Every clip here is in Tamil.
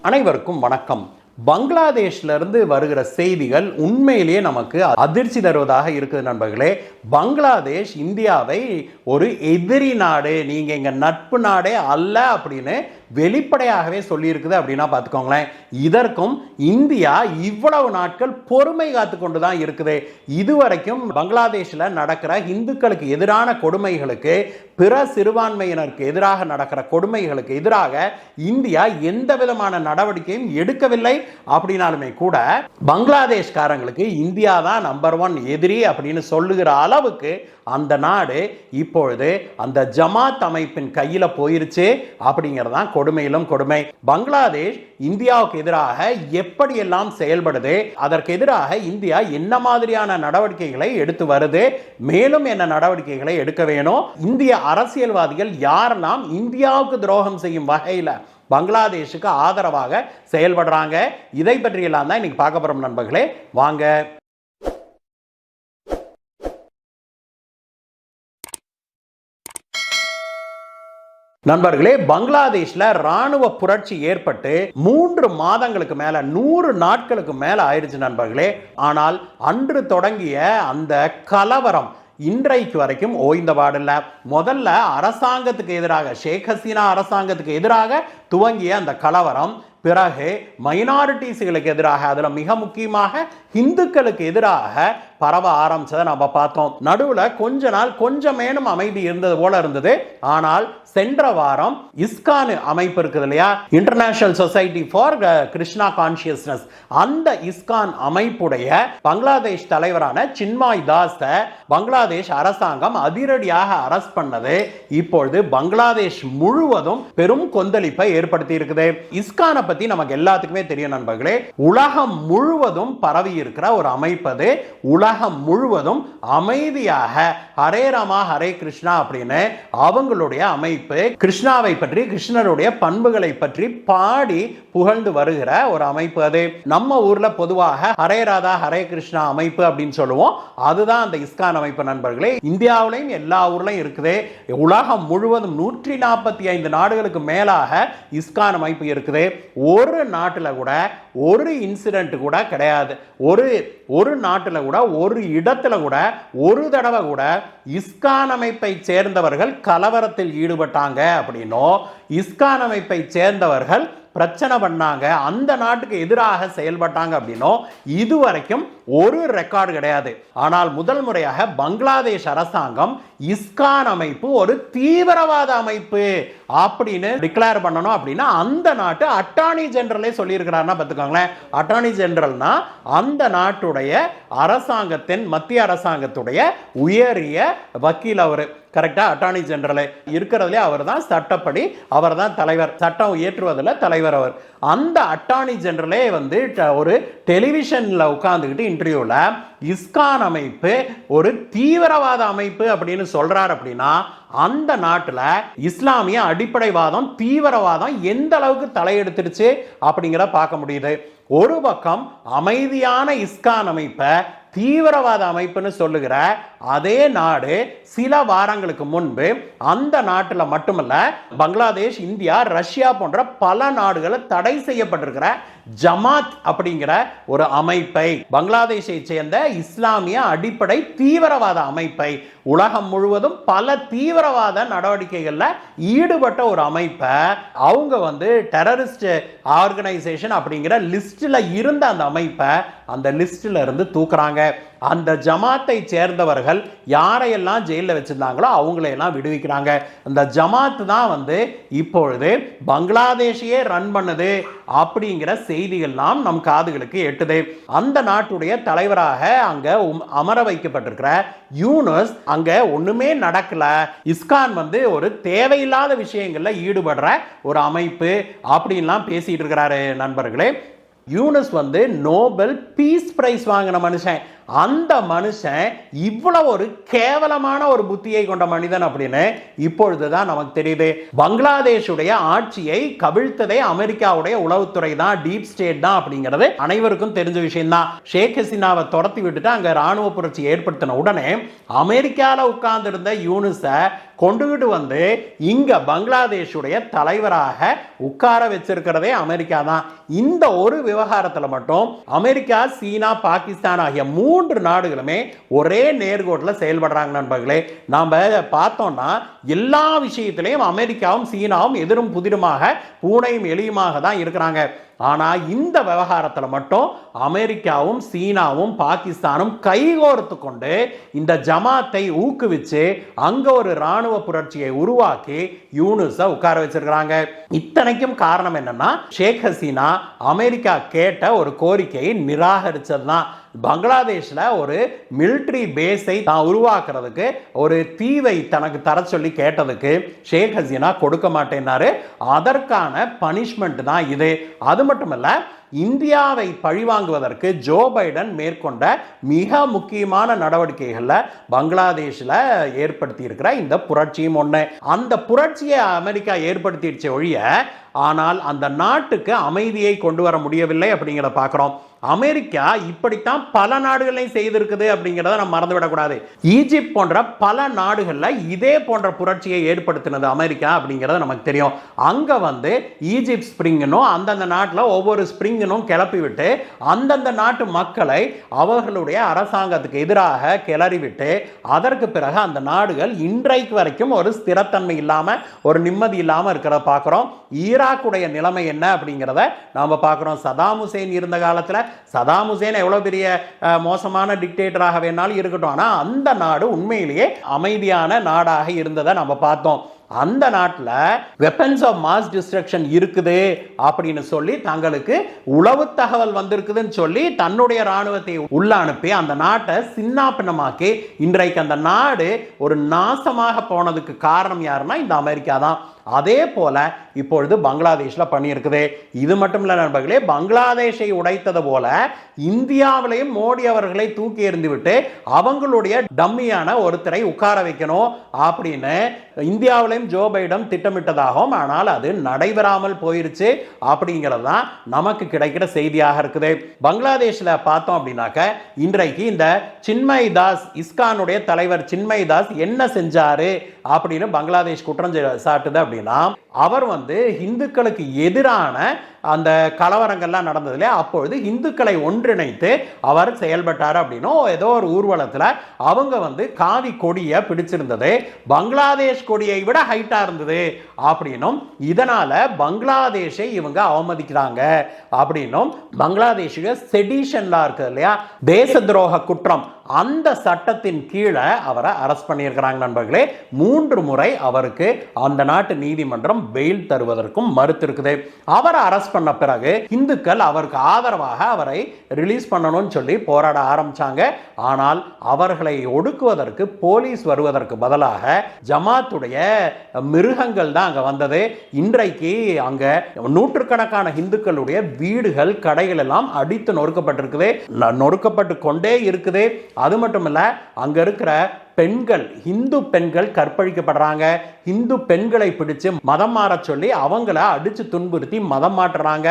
அனைவருக்கும் வணக்கம். பங்களாதேஷ்ல இருந்து வருகிற செய்திகள் உண்மையிலேயே நமக்கு அதிர்ச்சி தருவதாக இருக்குது நண்பர்களே. பங்களாதேஷ் இந்தியாவை ஒரு எதிரி நாடு, நீங்க எங்க நட்பு நாடே அல்ல அப்படின்னு வெளிப்படையாகவே சொல்லியிருக்குது அப்படின்னா பார்த்துக்கோங்களேன். இதற்கும் இந்தியா இவ்வளவு நாட்கள் பொறுமை காத்து கொண்டு தான் இருக்குது. இதுவரைக்கும் பங்களாதேஷில் நடக்கிற இந்துக்களுக்கு எதிரான கொடுமைகளுக்கு, பிற சிறுபான்மையினருக்கு எதிராக நடக்கிற கொடுமைகளுக்கு எதிராக இந்தியா எந்த விதமான நடவடிக்கையும் எடுக்கவில்லை. அப்படின்னாலுமே கூட பங்களாதேஷ்காரங்களுக்கு இந்தியா தான் நம்பர் 1 எதிரி அப்படின்னு சொல்லுகிற அளவுக்கு அந்த நாடு இப்பொழுது அந்த ஜமாத் அமைப்பின் கையில் போயிருச்சு அப்படிங்கிறதான் கொடுமையிலும் கொடுமை. பங்களாதேஷ் இந்தியாவுக்கு எதிராக எப்படியெல்லாம் செயல்படுது, அதற்கு எதிராக இந்தியா என்ன மாதிரியான நடவடிக்கைகளை எடுத்து வருது, மேலும் என்ன நடவடிக்கைகளை எடுக்க வேணும், இந்திய அரசியல்வாதிகள் யாரெல்லாம் இந்தியாவுக்கு துரோகம் செய்யும் வகையில் பங்களாதேஷுக்கு ஆதரவாக செயல்படுறாங்க, இதை பற்றியெல்லாம் தான் இன்னைக்கு பார்க்க போறோம் நண்பர்களே. வாங்க. நண்பர்களே, பங்களாதேஷ்ல ராணுவ புரட்சி ஏற்பட்டு 3 மாதங்களுக்கு மேல 100 நாட்களுக்கு மேல ஆயிடுச்சு நண்பர்களே. ஆனால் அன்று தொடங்கிய அந்த கலவரம் இன்றைக்கு வரைக்கும் ஓய்ந்தபாடில்ல. முதல்ல அரசாங்கத்துக்கு எதிராக, ஷேக் ஹசீனா அரசாங்கத்துக்கு எதிராக துவங்கிய அந்த கலவரம் பிறகு மைனாரிட்டிஸ்களுக்கு எதிராக, அதுல மிக முக்கியமாக இந்துக்களுக்கு எதிராக பரவ ஆரம்பிச்சதை நம்ம பார்த்தோம். நடுவுல கொஞ்ச நாள் கொஞ்சமேனும் அமைதி இருந்தது போல இருந்தது. ஆனால் சென்ற வாரம் இஸ்கான் அமைப்பு இருக்குது இல்லையா, international society for Krishna consciousness, அந்த இஸ்கான் அமைப்புடைய பங்களாதேஷ் தலைவரான சின்மாய் தாஸ பங்களாதேஷ் அரசாங்கம் அதிரடியாக அரஸ்ட் பண்ணது இப்பொழுது பங்களாதேஷ் முழுவதும் பெரும் கொந்தளிப்பை ஏற்படுத்தி இருக்குது. இஸ்கானை பத்தி நமக்கு எல்லாத்துக்குமே தெரியும் நண்பர்களே. உலகம் முழுவதும் பரவி இருக்கிற ஒரு அமைப்பு அது. உலகம் முழுவதும் அமைதியாக ஹரே ராமா ஹரே கிருஷ்ணா அப்படின்னு அவங்களுடைய அமைப்பு கிருஷ்ணாவை பற்றி, கிருஷ்ணருடைய பண்புகளை பற்றி பாடி புகழ்ந்து வருகிற ஒரு அமைப்பு அது. நம்ம ஊர்ல பொதுவாக ஹரே ராதா ஹரே கிருஷ்ணா அமைப்பு அப்படின்னு சொல்லுவோம். அதுதான் அந்த இஸ்கான் அமைப்பு நண்பர்களே. இந்தியாவிலையும் எல்லா ஊர்லயும் இருக்குது. உலகம் முழுவதும் 145 நாடுகளுக்கு மேலாக இஸ்கான் அமைப்பு இருக்குது. ஒரு நாட்டுல கூட ஒரு இன்சிடென்ட் கூட கிடையாது. ஒரு நாட்டுல கூட, ஒரு இடத்துல கூட, ஒரு தடவை கூட இஸ்கான் அமைப்பை சேர்ந்தவர்கள் கலவரத்தில் ஈடுபட்டாங்க அப்படின்னோ, இஸ்கான் அமைப்பை சேர்ந்தவர்கள் பிரச்சனை பண்ணாங்க, அந்த நாட்டுக்கு எதிராக செயல்பட்டாங்க அப்படின்னோ இதுவரைக்கும் ஒரு ரெக்கார்டு கிடையாது. ஆனால் முதல் முறையாக பங்களாதேஷ் அரசாங்கம் இஸ்கான் அமைப்பு ஒரு தீவிரவாத அமைப்பு அப்படின்னு டிக்ளேர் பண்ணணும் அப்படின்னா அந்த நாட்டு அட்டார்னி ஜெனரலே சொல்லியிருக்கிறாருன்னா பார்த்துக்கோங்களேன். அட்டார்னி ஜெனரல்னா அந்த நாட்டுடைய அரசாங்கத்தின், மத்திய அரசாங்கத்துடைய உயரிய வக்கீல் அவர். கரெக்டா? அட்டார்னி ஜெனரல் இருக்கிறதுலே அவர் தான் சட்டப்படி, அவர் தான் தலைவர், சட்டம் இயற்றுவதில் தலைவர் அவர். அந்த அட்டார்னி ஜெனரலே வந்து ஒரு டெலிவிஷன்ல உட்கார்ந்துக்கிட்டு இன்டர்வியூல இஸ்கான் அமைப்பு ஒரு தீவிரவாத அமைப்பு அப்படின்னு சொல்றாரு அப்படின்னா அந்த நாட்டுல இஸ்லாமிய அடிப்படைவாதம், தீவிரவாதம் எந்த அளவுக்கு தலையெடுத்துருச்சு அப்படிங்கிற பார்க்க முடியுது. ஒரு பக்கம் அமைதியான இஸ்கான் அமைப்பை தீவிரவாத அமைப்புன்னு சொல்லுகிற அதே நாடு சில வாரங்களுக்கு முன்பு அந்த நாட்டில் மட்டுமல்ல, பங்களாதேஷ், இந்தியா, ரஷ்யா போன்ற பல நாடுகளை தடை செய்யப்பட்டிருக்கிற ஜமாத் அப்படிங்கிற ஒரு அமைப்பை, பங்களாதேஷை சேர்ந்த இஸ்லாமிய அடிப்படை தீவிரவாத அமைப்பை, உலகம் முழுவதும் பல தீவிரவாத நடவடிக்கைகளில் ஈடுபட்ட ஒரு அமைப்பை அவங்க வந்து டெரரிஸ்ட் ஆர்கனைசேஷன் அப்படிங்கிற லிஸ்டில் இருந்த அந்த அமைப்பை அந்த லிஸ்டில் இருந்து தூக்குறாங்க. அந்த ஜமாத்தை சேர்ந்தவர்கள் யாரையெல்லாம் ஜெயிலில் வச்சிருந்தாங்களோ அவங்களையெல்லாம் விடுவிக்கிறாங்க. அந்த ஜமாத் தான் வந்து இப்பொழுது பங்களாதேஷையே ரன் பண்ணுது அப்படிங்கிற செய்திகள்லாம் நம் காதுகளுக்கு எட்டுது. அந்த நாட்டுடைய தலைவராக அங்க அமர வைக்கப்பட்டிருக்கிற யூனுஸ் அங்க ஒண்ணுமே நடக்கல, இஸ்கான் வந்து ஒரு தேவையில்லாத விஷயங்கள்ல ஈடுபடுற ஒரு அமைப்பு அப்படின்லாம் பேசிட்டு இருக்கிறாரு நண்பர்களே. யூனுஸ் வந்து நோபல் பீஸ் பிரைஸ் வாங்கின மனுஷன். அந்த மனுஷன் இவ்வளவு ஒரு கேவலமான ஒரு புத்தியை கொண்ட மனிதன் அப்படின்னு இப்பொழுதுதான் நமக்கு தெரியுது. பங்களாதேஷுடைய ஆட்சியை கவிழ்த்ததே அமெரிக்காவுடைய உளவுத்துறை தான், டீப் ஸ்டேட் தான் அப்படிங்கிறது அனைவருக்கும் தெரிஞ்ச விஷயம் தான். ஷேக் ஹசீனாவை துரத்தி விட்டுட்டு அங்க ராணுவ புரட்சி ஏற்படுத்தின உடனே அமெரிக்கால உட்கார்ந்து இருந்த யூனுஸை கொண்டுகிட்டு வந்து இங்க பங்களாதேஷுடைய தலைவராக உட்கார வச்சிருக்கிறதே அமெரிக்கா தான். இந்த ஒரு விவகாரத்தில் மட்டும் அமெரிக்கா, சீனா, பாகிஸ்தான் ஆகிய 3 நாடுகளுமே ஒரே நேர்கோட்டில் செயல்படுறாங்க நண்பர்களே. நாம பார்த்தோம்னா எல்லா விஷயத்திலையும் அமெரிக்காவும் சீனாவும் எதிரும் புதிருமாக, பூனையும் எலியுமாக தான் இருக்கிறாங்க. ஆனா இந்த விவகாரத்தில் மட்டும் அமெரிக்காவும் சீனாவும் பாகிஸ்தானும் கைகோர்த்து கொண்டு இந்த ஜமாத்தை ஊக்குவிச்சு அங்க ஒரு ராணுவ புரட்சியை உருவாக்கி யூனுஸை உட்கார வச்சிருக்கிறாங்க. இத்தனைக்கும் காரணம் என்னன்னா, ஷேக் ஹசீனா அமெரிக்கா கேட்ட ஒரு கோரிக்கையை நிராகரிச்சதுதான். பங்களாதேஷ்ல ஒரு மிலிட்டரி பேஸை தான் உருவாக்குறதுக்கு ஒரு தீவை தனக்கு தர சொல்லி கேட்டதுக்கு ஷேக் ஹசீனா கொடுக்க மாட்டேன்னாரு. அதற்கான பனிஷ்மெண்ட் தான் இது. அது மட்டுமல்ல, இந்தியாவை பழிவாங்குவதற்கு ஜோ பைடன் மேற்கொண்ட மிக முக்கியமான நடவடிக்கைகளில் பங்களாதேஷில் ஏற்படுத்தி இருக்கிற இந்த புரட்சியும் ஒன்று. அந்த புரட்சியை அமெரிக்கா ஏற்படுத்திடுச்ச ஒழிய, ஆனால் அந்த நாட்டுக்கு அமைதியை கொண்டு வர முடியவில்லை அப்படிங்கிறத பார்க்குறோம். அமெரிக்கா இப்படித்தான் பல நாடுகளையும் செய்திருக்குது அப்படிங்கிறத நம்ம மறந்துவிடக்கூடாது. ஈஜிப்ட் போன்ற பல நாடுகளில் இதே போன்ற புரட்சியை ஏற்படுத்தினது அமெரிக்கா அப்படிங்கிறது நமக்கு தெரியும். அங்கே வந்து ஈஜிப்ட் ஸ்பிரிங்கனும் அந்தந்த நாட்டில் ஒவ்வொரு ஸ்பிரிங்கனும் கிளப்பி விட்டு அந்தந்த நாட்டு மக்களை அவர்களுடைய அரசாங்கத்துக்கு எதிராக கிளறிவிட்டு அதற்கு பிறகு அந்த நாடுகள் இன்றைக்கு வரைக்கும் ஒரு ஸ்திரத்தன்மை இல்லாமல், ஒரு நிம்மதி இல்லாமல் இருக்கிறத பார்க்குறோம். ஈராக்குடைய நிலைமை என்ன அப்படிங்கிறத நாம் பார்க்குறோம். சதாம் ஹுசேன் இருந்த காலத்தில், சதாம் ஹுசேன் எவ்வளவு பெரிய மோசமான டிக்டேட்டராக வேணாலும் இருக்கட்டும், ஆனால் அந்த நாடு உண்மையிலேயே அமைதியான நாடாக இருந்ததை நம்ம பார்த்தோம். அந்த நாட்டில் வெப்பன்ஸ் ஆஃப் மாஸ் டிஸ்ட்ரக்ஷன் இருக்குது அப்படின்னு சொல்லி தங்களுக்கு உளவு தகவல் வந்திருக்குதுன்னு சொல்லி தன்னுடைய ராணுவத்தை உள்ள அனுப்பி அந்த நாட்டை சின்னாபின்னமாக்கி இன்றைக்கு அந்த நாடு ஒரு நாசமாக போனதுக்கு காரணம் யாருன்னா இந்த அமெரிக்கா தான். அதே போல இப்பொழுது பங்களாதேஷில் பண்ணியிருக்குது. இது மட்டும் இல்லை நண்பர்களே, பங்களாதேஷை உடைத்தது போல இந்தியாவிலையும் மோடி அவர்களை தூக்கி எறிந்துவிட்டு அவங்களுடைய டம்மியான ஒருத்தரை உட்கார வைக்கணும் அப்படின்னு இந்தியாவிலையும் ஜோ பைடன் திட்டமிட்டதாகவும், ஆனால் அது நடைபெறாமல் போயிருச்சு அப்படிங்கிறது தான் நமக்கு கிடைக்கிற செய்தியாக இருக்குது. பங்களாதேஷில் பார்த்தோம் அப்படின்னாக்க, இன்றைக்கு இந்த சின்மய் தாஸ், இஸ்கானுடைய தலைவர் சின்மய் தாஸ் என்ன செஞ்சாரு அப்படின்னு பங்களாதேஷ் குற்றம் சாட்டுது அப்படின்னா, அவர் வந்து இந்துக்களுக்கு எதிரான அந்த கலவரங்கள்லாம் நடந்தது இல்லையா, அப்பொழுது இந்துக்களை ஒன்றிணைத்து அவர் செயல்பட்டார் அப்படின்னும், ஏதோ ஒரு ஊர்வலத்தில் அவங்க வந்து காவி கொடியை பிடிச்சிருந்தது பங்களாதேஷ் கொடியை விட ஹைட்டா இருந்தது அப்படின்னும், இதனால பங்களாதேஷை இவங்க அவமதிக்கிறாங்க அப்படின்னும், பங்களாதேஷுக்கு செடிஷன் லா இருக்கு இல்லையா, தேச துரோக குற்றம், அந்த சட்டத்தின் கீழே அவரை அரெஸ்ட் பண்ணியிருக்கிறாங்க நண்பர்களே. 3 முறை அவருக்கு அந்த நாட்டு நீதிமன்றம் பெயில் தருவதற்கும் மறுத்து இருக்குது. அவரை அரெஸ்ட் பண்ண பிறகு இந்துக்கள் அவருக்கு ஆதரவாக அவரை ரிலீஸ் பண்ணணும்னு சொல்லி போராட ஆரம்பிச்சாங்க. ஆனால் அவர்களை ஒடுக்குவதற்கு போலீஸ் வருவதற்கு பதிலாக ஜமாத்துடைய மிருகங்கள் தான் அங்க வந்தது. இன்றைக்கு அங்க நூற்றுக்கணக்கான இந்துக்களுடைய வீடுகள், கடைகள் எல்லாம் அடித்து நொறுக்கப்பட்டிருக்குது, நொறுக்கப்பட்டு கொண்டே இருக்குது. அது மட்டும் இல்ல, அங்க இருக்கிற பெண்கள், இந்து பெண்கள் கற்பழிக்கப்படுறாங்க. இந்து பெண்களை பிடிச்சு மதம் மாற சொல்லி அவங்கள அடிச்சு துன்புறுத்தி மதம் மாற்றுறாங்க.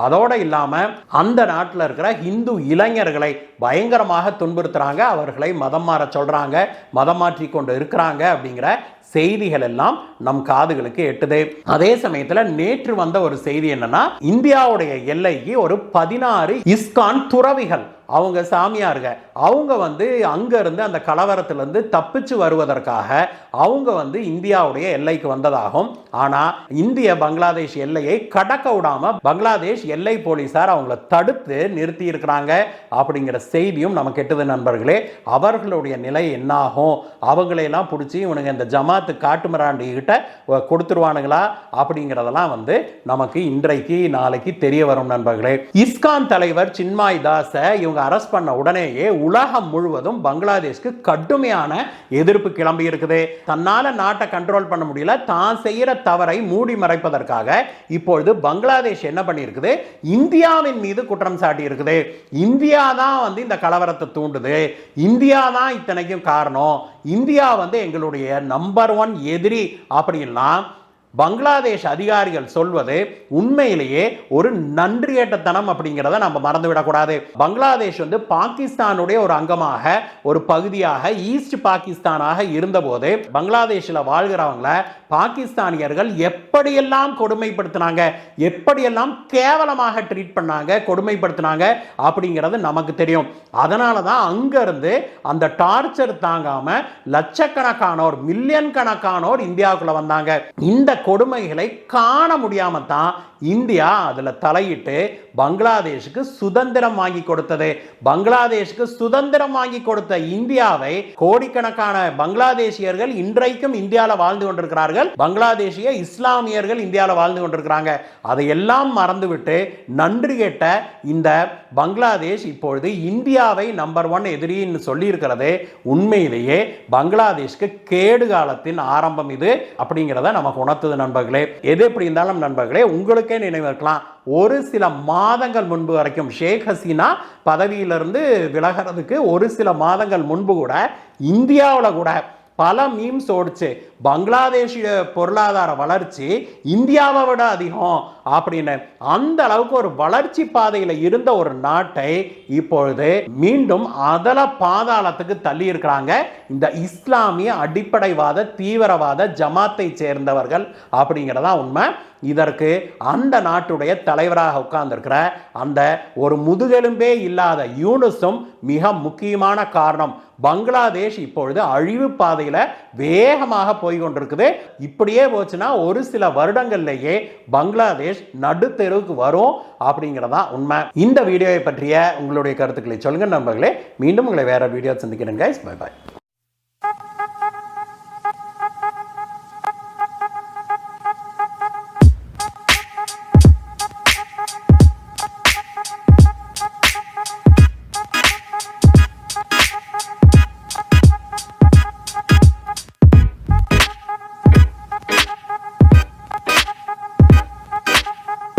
அதோட இல்லாம அந்த நாட்டில் இருக்கிற இந்து இளைஞர்களை பயங்கரமாக துன்புறுத்துறாங்க, அவர்களை மதம் மாற சொல்றாங்க, மதம் மாற்றி கொண்டு இருக்கிறாங்க அப்படிங்கிற செய்திகள் எல்லாம் நம் காதுகளுக்கு எட்டுது. அதே சமயத்தில் நேற்று வந்த ஒரு செய்தி என்னன்னா, இந்தியாவுடைய எல்லைக்கு ஒரு 16 இஸ்கான் துறவிகள், அவங்க சாமியாருங்க, அவங்க வந்து அங்க இருந்து அந்த கலவரத்திலிருந்து தப்பிச்சு வருவதற்காக அவங்க வந்து இந்தியாவுடைய எல்லைக்கு வந்ததாகும். ஆனா இந்திய பங்களாதேஷ் எல்லையை கடக்க விடாம பங்களாதேஷ் எல்லை போலீசார் அவங்கள தடுத்து நிறுத்தி இருக்கிறாங்க அப்படிங்கிற செய்தியும் நமக்கு எட்டுது நண்பர்களே. அவர்களுடைய நிலை என்னாகும், அவங்களையெல்லாம் பிடிச்சி இவனுங்க இந்த ஜமாத்து காட்டுமிராண்டி கிட்ட கொடுத்துருவானுங்களா அப்படிங்கிறதெல்லாம் வந்து நமக்கு இன்றைக்கு நாளைக்கு தெரிய வரும் நண்பர்களே. இஸ்கான் தலைவர் சின்மய் தாஸை இவங்க அரெஸ்ட் பண்ண உடனேயே உலகம் முழுவதும் பங்களாதேஷ்க்கு கடுமையான எதிர்ப்பு கிளம்பி இருக்குது. தன்னால நாட்டை கண்ட்ரோல் பண்ண முடியல, தான் செய்யற தவறை மூடி மறைப்பதற்காக இப்பொழுது பங்களாதேஷ் என்ன பண்ணியிருக்குது, இந்தியாவின் மீது குற்றம் சாட்டி இருக்குது. இந்தியா தான் வந்து இந்த கலவரத்தை தூண்டுது, இந்தியா தான் இத்தனைக்கும் காரணம், இந்தியா வந்து எங்களுடைய நம்பர் 1 எதிரி அப்படின்னா பங்களாதேஷ் அதிகாரிகள் சொல்வது உண்மையிலேயே ஒரு நன்றியேட்டத்தனம் அப்படிங்கிறத நம்ம மறந்துவிடக்கூடாது. பங்களாதேஷ் பாகிஸ்தானுடைய ஒரு அங்கமாக, ஒரு பகுதியாக, ஈஸ்ட் பாகிஸ்தானாக இருந்தபோது பங்களாதேஷில் வாழ்கிறவங்கள பாகிஸ்தானியர்கள் எப்படியெல்லாம் கொடுமைப்படுத்தினாங்க, எப்படியெல்லாம் கேவலமாக ட்ரீட் பண்ணாங்க, கொடுமைப்படுத்தினாங்க அப்படிங்கிறது நமக்கு தெரியும். அதனால தான் அங்கிருந்து அந்த டார்ச்சர் தாங்காம லட்சக்கணக்கானோர், மில்லியன் கணக்கானோர் இந்தியாவுக்குள்ள வந்தாங்க. இந்த கொடுமைகளை காண முடியாம தான் இந்தியா அதுல தலையிட்டு பங்களாதேஷுக்கு சுதந்திரம் வாங்கி கொடுத்தது. பங்களாதேஷுக்கு சுதந்திரம் வாங்கி கொடுத்த இந்தியாவை கோடிக்கணக்கான பங்களாதேசியர்கள் இன்றைக்கும் இந்தியாவில் வாழ்ந்து கொண்டிருக்கிறார்கள். பங்களாதேஷிய இஸ்லாமியர்கள் இந்தியாவில் வாழ்ந்து கொண்டிருக்கிறாங்க. அதையெல்லாம் மறந்துவிட்டு நன்றி கேட்ட இந்த பங்களாதேஷ் இப்பொழுது இந்தியாவை நம்பர் 1 எதிரின்னு சொல்லி இருக்கிறது உண்மையிலேயே பங்களாதேஷ்க்கு கேடு காலத்தின் ஆரம்பம் இது அப்படிங்கிறத நமக்கு உணர்த்துது நண்பர்களே. எது எப்படி இருந்தாலும் நண்பர்களே, உங்களுக்கே நினைவு இருக்கலாம், ஒரு சில மாதங்கள் முன்பு வரைக்கும் ஷேக் ஹசீனா பதவியிலிருந்து விலகிறதுக்கு ஒரு சில மாதங்கள் முன்பு கூட இந்தியாவில் கூட பல மீம்ஸ் ஓடிச்சு. பங்களாதேஷிய பொருளாதார வளர்ச்சி இந்தியாவை விட அதிகம் அப்படின்னு. அந்த அளவுக்கு ஒரு வளர்ச்சி பாதையில் இருந்த ஒரு நாட்டை இப்பொழுது மீண்டும் அதல பாதாளத்துக்கு தள்ளி இருக்கிறாங்க இந்த இஸ்லாமிய அடிப்படைவாத தீவிரவாத ஜமாத்தை சேர்ந்தவர்கள் அப்படிங்கிறதா உண்மை. இதற்கு அந்த நாட்டுடைய தலைவராக உட்கார்ந்திருக்கிற அந்த ஒரு முதுகெலும்பே இல்லாத யூனுஸும் மிக முக்கியமான காரணம். பங்களாதேஷ் இப்பொழுது அழிவு பாதையில வேகமாக போய் கொண்டிருக்குது. இப்படியே போச்சுன்னா ஒரு சில வருடங்கள்லேயே பங்களாதேஷ் நடுத்தெருவுக்கு வரும் அப்படிங்கிறதா உண்மை. இந்த வீடியோவை பற்றிய உங்களுடைய கருத்துக்களை சொல்லுங்க நண்பர்களே. மீண்டும் உங்களை வேற வீடியோ சந்திக்கிறேன். Bye bye.